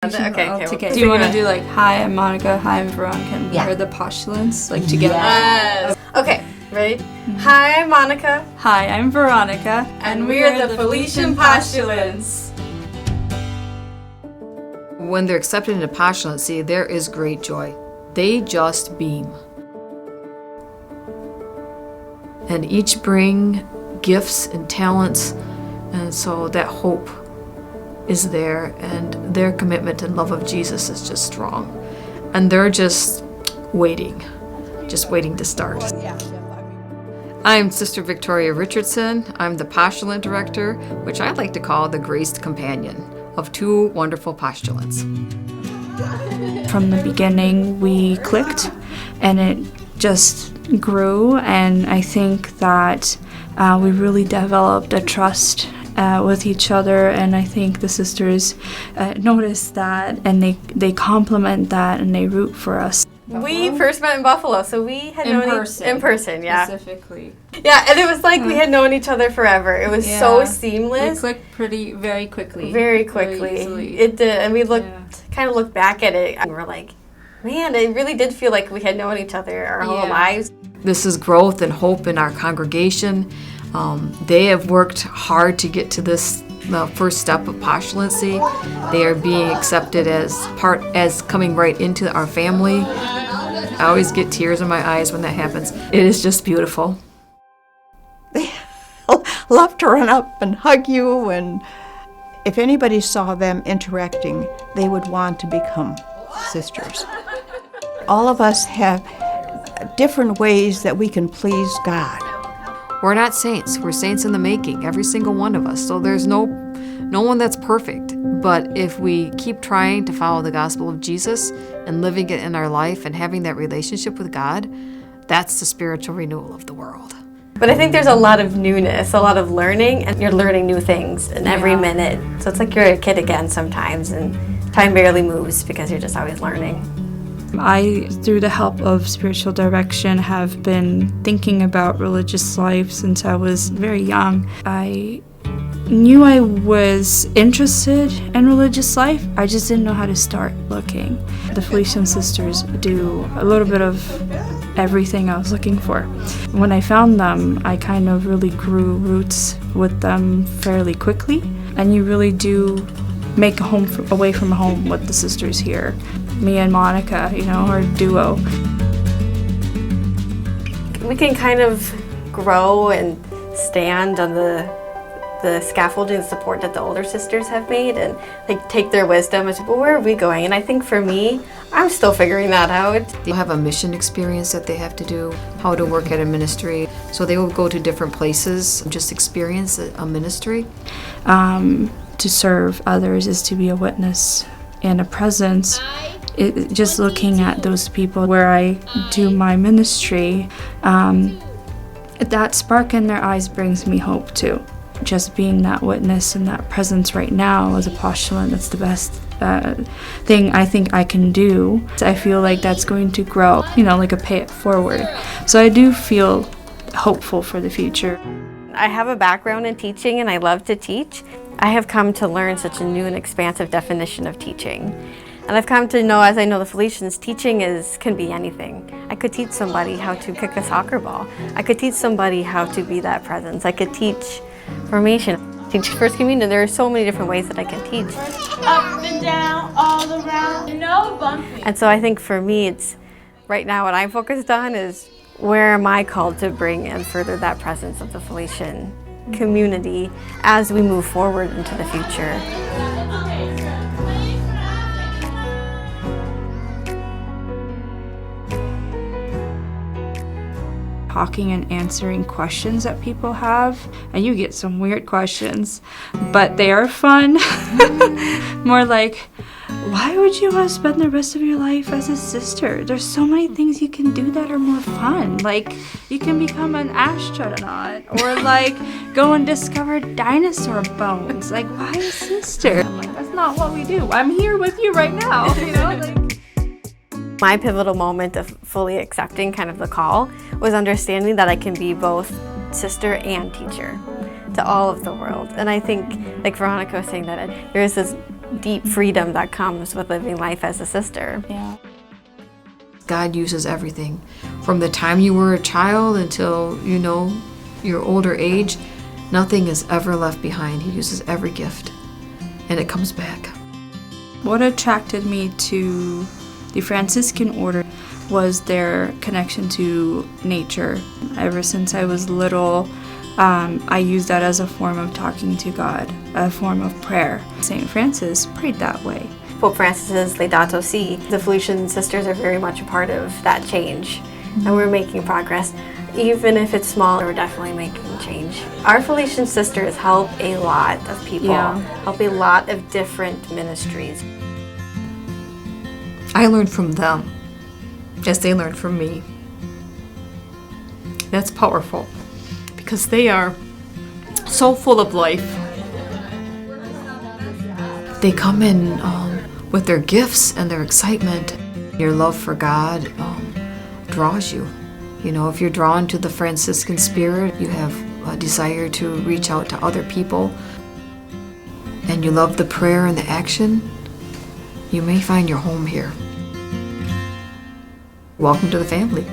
Okay. Do you want to do like, hi, I'm Monica, hi, I'm Veronica, and we're the postulants, like together? Yes. Okay, ready? Hi, I'm Monica. Hi, I'm Veronica. And we are the Felician Postulants. When they're accepted into postulancy, there is great joy. They just beam. And each bring gifts and talents, and so that hope is there, and their commitment and love of Jesus is just strong. And they're just waiting to start. I'm Sister Victoria Richardson. I'm the postulant director, which I like to call the graced companion of two wonderful postulants. From the beginning, we clicked, and it just grew, and I think that we really developed a trust with each other, and I think the sisters notice that, and they compliment that, and they root for us. We first met in Buffalo, so we had known in person, specifically. Yeah, and it was like we had known each other forever. It was so seamless. We clicked very quickly. Very quickly. It did, and we kind of looked back at it, and we're like, man, it really did feel like we had known each other our whole lives. This is growth and hope in our congregation. They have worked hard to get to this first step of postulancy. They are being accepted as coming right into our family. I always get tears in my eyes when that happens. It is just beautiful. They love to run up and hug you, and if anybody saw them interacting, they would want to become sisters. All of us have different ways that we can please God. We're not saints. We're saints in the making, every single one of us. So there's no one that's perfect. But if we keep trying to follow the gospel of Jesus and living it in our life and having that relationship with God, that's the spiritual renewal of the world. But I think there's a lot of newness, a lot of learning, and you're learning new things in every minute. So it's like you're a kid again sometimes, and time barely moves because you're just always learning. I, through the help of spiritual direction, have been thinking about religious life since I was very young. I knew I was interested in religious life. I just didn't know how to start looking. The Felician Sisters do a little bit of everything I was looking for. When I found them, I kind of really grew roots with them fairly quickly. And you really do make a home away from home with the sisters here. Me and Monica, our duo. We can kind of grow and stand on the scaffolding and support that the older sisters have made, and take their wisdom and say, well, where are we going? And I think for me, I'm still figuring that out. They have a mission experience that they have to do, how to work at a ministry. So they will go to different places, just experience a ministry. To serve others is to be a witness and a presence. Just looking at those people where I do my ministry, that spark in their eyes brings me hope too. Just being that witness and that presence right now as a postulant, that's the best thing I think I can do. I feel like that's going to grow, like a pay it forward. So I do feel hopeful for the future. I have a background in teaching, and I love to teach. I have come to learn such a new and expansive definition of teaching. And I've come to know, as I know the Felicians, teaching can be anything. I could teach somebody how to kick a soccer ball. I could teach somebody how to be that presence. I could teach formation, teach First Communion. There are so many different ways that I can teach. Up and down, all around, no bumping. And so I think for me, it's right now what I'm focused on is where am I called to bring and further that presence of the Felician community as we move forward into the future. Talking and answering questions that people have, and you get some weird questions, but they are fun. More like, why would you want to spend the rest of your life as a sister? There's so many things you can do that are more fun. Like, you can become an astronaut, or go and discover dinosaur bones. Why a sister? I'm like, that's not what we do. I'm here with you right now, My pivotal moment of fully accepting kind of the call was understanding that I can be both sister and teacher to all of the world. And I think, like Veronica was saying, that there is this deep freedom that comes with living life as a sister. Yeah. God uses everything. From the time you were a child until, your older age, nothing is ever left behind. He uses every gift, and it comes back. What attracted me to the Franciscan order was their connection to nature. Ever since I was little, I used that as a form of talking to God, a form of prayer. St. Francis prayed that way. Pope Francis's Laudato Si, the Felician Sisters are very much a part of that change, and we're making progress. Even if it's small, we're definitely making change. Our Felician Sisters help a lot of people, help a lot of different ministries. I learned from them as they learned from me. That's powerful because they are so full of life. They come in with their gifts and their excitement. Your love for God draws you. If you're drawn to the Franciscan spirit, you have a desire to reach out to other people, and you love the prayer and the action, you may find your home here. Welcome to the family.